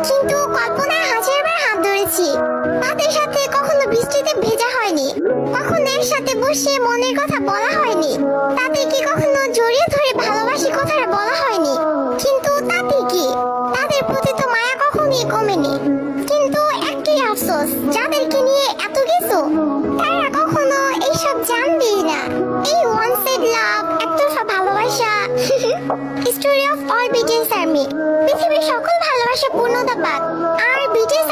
কিন্তু কল্পনায় হাজারবার হাত ধরেছি, তাদের সাথে কখনো বৃষ্টিতে ভেজা হয়নি, কখনো একসাথে বসে মনের কথা বলা হয়নি, তাদেরকে কখনো জড়িয়ে ধরে ভালোবাসি কথাটা বলা হয়নি। কিন্তু তাতে কি, তাদের প্রতি তো মায়া কখনোই কমেনি। কিন্তু একটাই আফসোস, যাদেরকে নিয়ে এত কিছু তারা কখনো এইসব জানবেই না। এই ওয়ান সাইড লাভ, একতরফা ভালোবাসা। Story of all BTS army. পৃথিবীর সকল ভালোবাসা পূর্ণতা পাক, আর বিটিএস